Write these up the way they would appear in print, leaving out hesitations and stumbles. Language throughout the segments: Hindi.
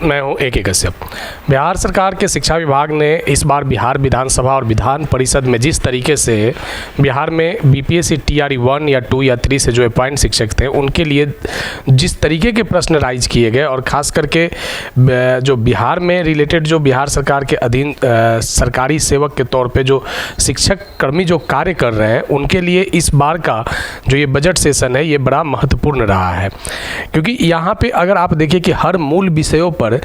मैं हूं ए.के. कश्यप। बिहार सरकार के शिक्षा विभाग ने इस बार बिहार विधानसभा और विधान परिषद में जिस तरीके से बिहार में बीपीएससी टीआरई 1 या 2 या 3 से जो अपॉइंट शिक्षक थे उनके लिए जिस तरीके के प्रश्न राइज किए गए, और ख़ास करके जो बिहार में रिलेटेड जो बिहार सरकार के अधीन सरकारी सेवक के तौर पे जो शिक्षक कर्मी जो कार्य कर रहे हैं उनके लिए इस बार का जो ये बजट सेशन है ये बड़ा महत्वपूर्ण रहा है। क्योंकि यहाँ पे अगर आप देखिए कि हर मूल विषयों पर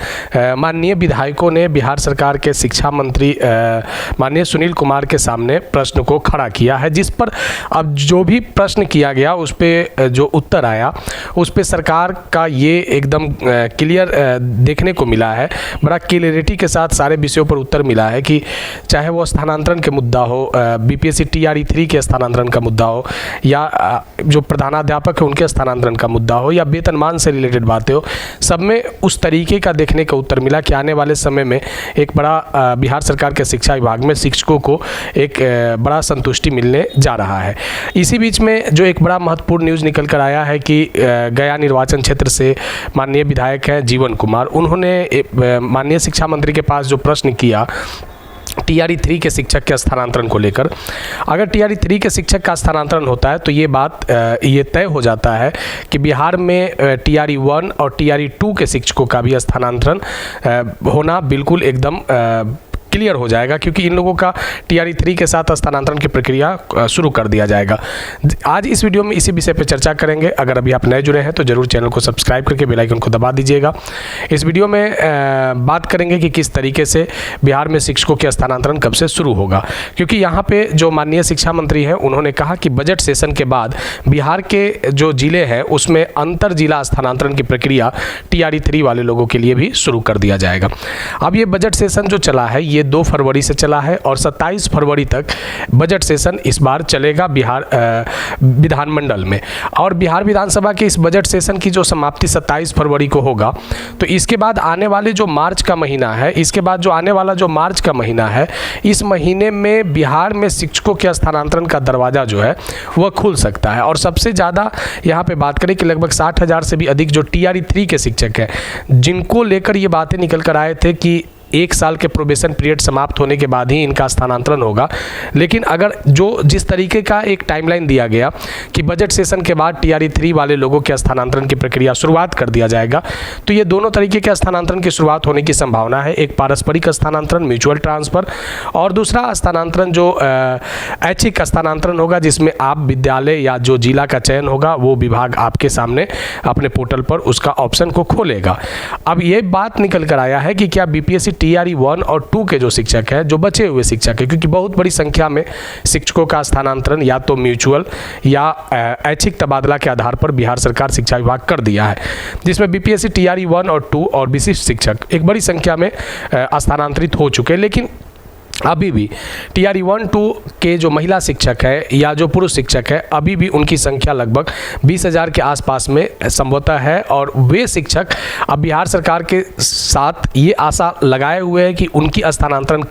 माननीय विधायकों ने बिहार सरकार के शिक्षा मंत्री माननीय सुनील कुमार के सामने प्रश्न को खड़ा किया है, जिस पर अब जो भी प्रश्न किया गया उस पर जो उत्तर आया उस पर सरकार का ये एकदम क्लियर देखने को मिला है, बड़ा क्लियरिटी के साथ सारे विषयों पर उत्तर मिला है कि चाहे वो स्थानांतरण के मुद्दा हो, बीपीएससी टीआरई 3 के स्थानांतरण का मुद्दा हो, या जो प्रधानाध्यापक है उनके स्थानांतरण का मुद्दा हो, या वेतनमान से रिलेटेड बातें हो, सब में उस तरीके का देखने का उत्तर मिला कि आने वाले समय में एक बड़ा बिहार सरकार के शिक्षा विभाग में शिक्षकों को एक बड़ा संतुष्टि मिलने जा रहा है। इसी बीच में जो एक बड़ा महत्वपूर्ण न्यूज़ निकल कर आया है कि गया निर्वाचन क्षेत्र से माननीय विधायक हैं जीवन कुमार, उन्होंने माननीय शिक्षा मंत्री के पास जो प्रश्न किया टीआरई 3 के शिक्षक के स्थानांतरण को लेकर, अगर टीआरई 3 के शिक्षक का स्थानांतरण होता है तो ये बात ये तय हो जाता है कि बिहार में टीआरई 1 और टीआरई 2 के शिक्षकों का भी स्थानांतरण होना बिल्कुल एकदम क्लियर हो जाएगा, क्योंकि इन लोगों का टीआरई 3 के साथ स्थानांतरण की प्रक्रिया शुरू कर दिया जाएगा। आज इस वीडियो में इसी विषय पर चर्चा करेंगे। अगर अभी आप नए जुड़े हैं तो जरूर चैनल को सब्सक्राइब करके बेल आइकन को दबा दीजिएगा। इस वीडियो में बात करेंगे कि किस तरीके से बिहार में शिक्षकों के स्थानांतरण कब से शुरू होगा, क्योंकि यहाँ पे जो माननीय शिक्षा मंत्री हैं उन्होंने कहा कि बजट सेशन के बाद बिहार के जो जिले हैं उसमें अंतर जिला स्थानांतरण की प्रक्रिया टीआरई 3 वाले लोगों के लिए भी शुरू कर दिया जाएगा। अब ये बजट सेशन जो चला है ये 2 फरवरी से चला है और 27 फरवरी तक बजट सेशन इस बार चलेगा बिहार विधानमंडल में, और बिहार विधानसभा के इस बजट सेशन की जो समाप्ति 27 फरवरी को होगा, तो इसके बाद आने वाले जो मार्च का महीना है, इसके बाद जो आने वाला जो मार्च का महीना है, इस महीने में बिहार में शिक्षकों के स्थानांतरण का दरवाज़ा जो है वह खुल सकता है। और सबसे ज़्यादा यहाँ पे बात करें कि लगभग 60,000 से भी अधिक जो टीआरई 3 के शिक्षक हैं, जिनको लेकर ये बातें निकल कर आए थे कि 1 साल के प्रोबेशन पीरियड समाप्त होने के बाद ही इनका स्थानांतरण होगा, लेकिन अगर जिस तरीके का एक टाइमलाइन दिया गया कि बजट सेशन के बाद टीआरई 3 वाले लोगों के स्थानांतरण की प्रक्रिया शुरुआत कर दिया जाएगा, तो ये दोनों तरीके के स्थानांतरण की शुरुआत होने की संभावना है। एक पारस्परिक स्थानांतरण म्यूचुअल ट्रांसफ़र, और दूसरा स्थानांतरण जो ऐच्छिक स्थानांतरण होगा, जिसमें आप विद्यालय या जो जिला का चयन होगा वो विभाग आपके सामने अपने पोर्टल पर उसका ऑप्शन को खोलेगा। अब ये बात निकल कर आया है कि क्या बीपीएससी टीआरई 1 और 2 के जो शिक्षक हैं, जो बचे हुए शिक्षक हैं, क्योंकि बहुत बड़ी संख्या में शिक्षकों का स्थानांतरण या तो म्यूचुअल या ऐच्छिक तबादला के आधार पर बिहार सरकार शिक्षा विभाग कर दिया है, जिसमें बीपीएससी टीआरई 1 और 2 और विशिष्ट शिक्षक एक बड़ी संख्या में स्थानांतरित हो चुके हैं। लेकिन अभी भी टीआरई 1-2 के जो महिला शिक्षक है या जो पुरुष शिक्षक है, अभी भी उनकी संख्या लगभग 20,000 के आसपास में संभवतः है, और वे शिक्षक अब बिहार सरकार के साथ ये आशा लगाए हुए हैं कि उनकी स्थानांतरण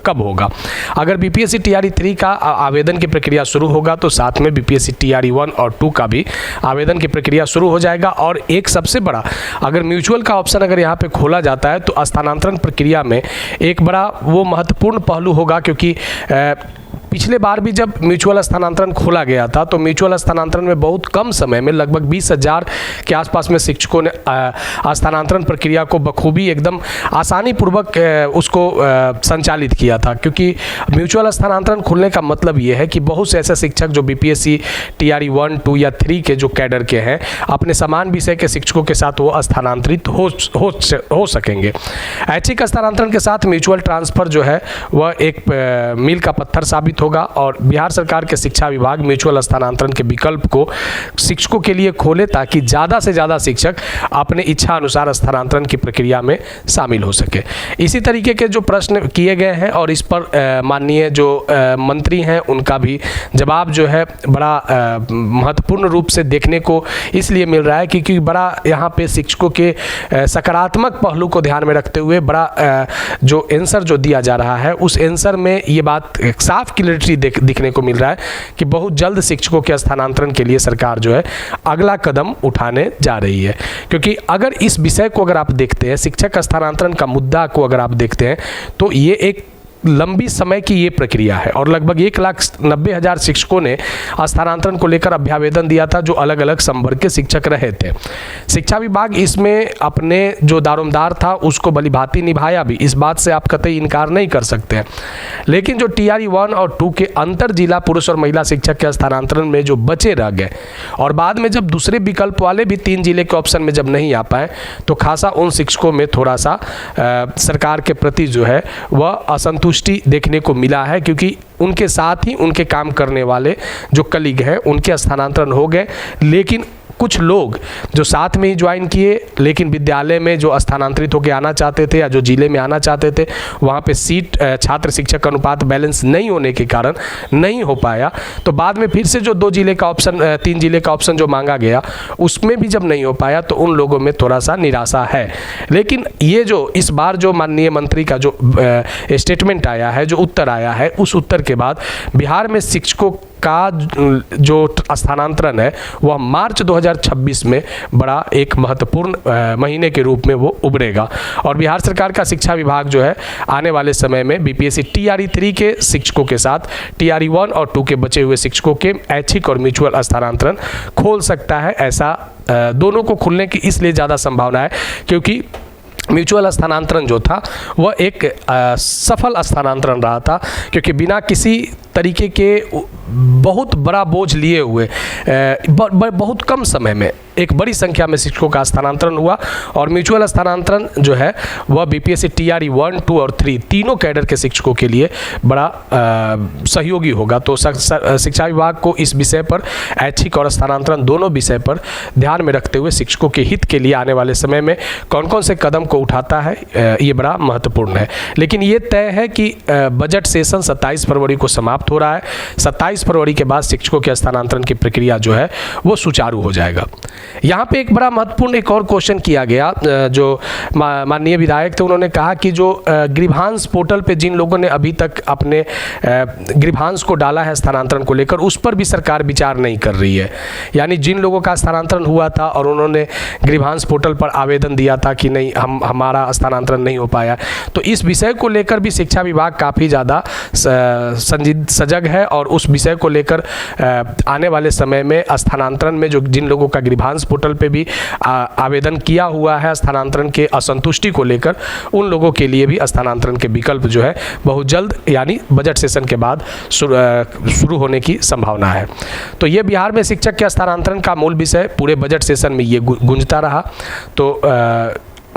कब होगा। अगर बीपीएससी टीआरई 3 का आवेदन की प्रक्रिया शुरू होगा तो साथ में बीपीएससी टीआरई 1 और 2 का भी आवेदन की प्रक्रिया शुरू हो जाएगा। और एक सबसे बड़ा, अगर म्यूचुअल का ऑप्शन अगर यहाँ पर खोला जाता है तो स्थानांतरण प्रक्रिया में एक बड़ा वो महत्वपूर्ण पहलू होगा, क्योंकि पिछले बार भी जब म्यूचुअल स्थानांतरण खोला गया था तो म्यूचुअल स्थानांतरण में बहुत कम समय में लगभग 20,000 के आसपास में शिक्षकों ने स्थानांतरण प्रक्रिया को बखूबी एकदम आसानी पूर्वक उसको संचालित किया था। क्योंकि म्यूचुअल स्थानांतरण खुलने का मतलब ये है कि बहुत से ऐसे शिक्षक जो बीपीएससी टीआरई 1, 2 या 3 के जो कैडर के हैं, अपने समान विषय के शिक्षकों के साथ वो स्थानांतरित हो सकेंगे। ऐच्छिक स्थानांतरण के साथ म्यूचुअल ट्रांसफ़र जो है वह एक मील का पत्थर साबित होगा, और बिहार सरकार के शिक्षा विभाग म्यूचुअल स्थानांतरण के विकल्प को शिक्षकों के लिए खोले ताकि ज़्यादा से ज़्यादा शिक्षक अपने इच्छा अनुसार स्थानांतरण की प्रक्रिया में शामिल हो सके। इसी तरीके के जो प्रश्न किए गए हैं और इस पर माननीय जो मंत्री हैं उनका भी जवाब जो है बड़ा महत्वपूर्ण रूप से देखने को इसलिए मिल रहा है क्योंकि बड़ा यहाँ पे शिक्षकों के सकारात्मक पहलू को ध्यान में रखते हुए बड़ा जो आंसर जो दिया जा रहा है उस आंसर में ये बात साफ पॉसिबिलिटी दिखने को मिल रहा है कि बहुत जल्द शिक्षकों के स्थानांतरण के लिए सरकार जो है अगला कदम उठाने जा रही है। क्योंकि अगर इस विषय को अगर आप देखते हैं, शिक्षक स्थानांतरण का मुद्दा को अगर आप देखते हैं, तो ये एक लंबी समय की ये प्रक्रिया है और लगभग 1,90,000 शिक्षकों ने स्थानांतरण को लेकर अभ्यावेदन दिया था, जो अलग अलग संवर्ग के शिक्षक रहे थे। शिक्षा विभाग इसमें अपने जो दारोमदार था उसको भलीभांति निभाया भी, इस बात से आप कतई इनकार नहीं कर सकते हैं। लेकिन जो TRE 1 और 2 के अंतर जिला पुरुष और महिला शिक्षक के स्थानांतरण में जो बचे रह गए और बाद में जब दूसरे विकल्प वाले भी 3 जिले के ऑप्शन में जब नहीं आ पाए, तो खासा उन शिक्षकों में थोड़ा सा सरकार के प्रति जो है वह असंतुष्टि देखने को मिला है, क्योंकि उनके साथ ही उनके काम करने वाले जो कलीग हैं उनके स्थानांतरण हो गए। लेकिन कुछ लोग जो साथ में ही ज्वाइन किए, लेकिन विद्यालय में जो स्थानांतरित होकर आना चाहते थे या जो जिले में आना चाहते थे, वहाँ पे सीट छात्र शिक्षक अनुपात बैलेंस नहीं होने के कारण नहीं हो पाया। तो बाद में फिर से जो 2 जिले का ऑप्शन 3 जिले का ऑप्शन जो मांगा गया, उसमें भी जब नहीं हो पाया तो उन लोगों में थोड़ा सा निराशा है। लेकिन ये जो इस बार जो माननीय मंत्री का जो स्टेटमेंट आया है, जो उत्तर आया है, उस उत्तर के बाद बिहार में शिक्षकों का जो स्थानांतरण है वह मार्च 2026 में बड़ा एक महत्वपूर्ण महीने के रूप में वो उभरेगा। और बिहार सरकार का शिक्षा विभाग जो है आने वाले समय में BPSC TRE 3 के शिक्षकों के साथ TRE 1 और 2 के बचे हुए शिक्षकों के ऐच्छिक और म्यूचुअल स्थानांतरण खोल सकता है। ऐसा दोनों को खुलने की इसलिए ज़्यादा संभावना है क्योंकि म्यूचुअल स्थानांतरण जो था वह एक सफल स्थानांतरण रहा था, क्योंकि बिना किसी तरीके के बहुत बड़ा बोझ लिए हुए बहुत कम समय में एक बड़ी संख्या में शिक्षकों का स्थानांतरण हुआ। और म्यूचुअल स्थानांतरण जो है वह BPSC TRE 1, 2 और 3 तीनों कैडर के शिक्षकों के लिए बड़ा सहयोगी होगा। तो शिक्षा विभाग को इस विषय पर, ऐच्छिक और स्थानांतरण दोनों विषय पर ध्यान में रखते हुए शिक्षकों के हित के लिए आने वाले समय में कौन कौन से कदम को उठाता है, ये बड़ा महत्वपूर्ण है। लेकिन ये तय है कि बजट सेशन 27 फरवरी को समाप्त हो रहा है। 27 फरवरी के बाद शिक्षकों के स्थानांतरण की प्रक्रिया जो है वो सुचारू हो जाएगा। यहाँ पे एक बड़ा महत्वपूर्ण एक और क्वेश्चन किया गया, जो माननीय विधायक थे, उन्होंने कहा कि जो गृहांश पोर्टल पे जिन लोगों ने अभी तक अपने गृहांश को डाला है स्थानांतरण को लेकर, उस पर भी सरकार विचार नहीं कर रही है। यानी जिन लोगों का स्थानांतरण हुआ था और उन्होंने गृहांश पोर्टल पर आवेदन दिया था कि नहीं हमारा स्थानांतरण नहीं हो पाया, तो इस विषय को लेकर भी शिक्षा विभाग काफ़ी ज़्यादा सजग है और उस विषय को लेकर आने वाले समय में स्थानांतरण में जो जिन लोगों का गृहांश पोर्टल पे भी आवेदन किया हुआ है स्थानांतरण के असंतुष्टि को लेकर, उन लोगों के लिए भी स्थानांतरण के विकल्प जो है बहुत जल्द यानी बजट सेशन के बाद शुरू होने की संभावना है। तो ये बिहार में शिक्षक के स्थानांतरण का मूल विषय पूरे बजट सेशन में ये गूंजता रहा। तो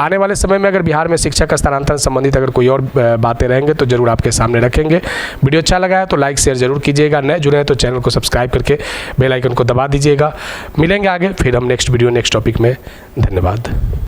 आने वाले समय में अगर बिहार में शिक्षक का स्थानांतरण संबंधित अगर कोई और बातें रहेंगे तो जरूर आपके सामने रखेंगे। वीडियो अच्छा लगा है तो लाइक शेयर जरूर कीजिएगा, नए जुड़े हैं तो चैनल को सब्सक्राइब करके बेल आइकन को दबा दीजिएगा। मिलेंगे आगे फिर हम नेक्स्ट वीडियो नेक्स्ट टॉपिक में। धन्यवाद।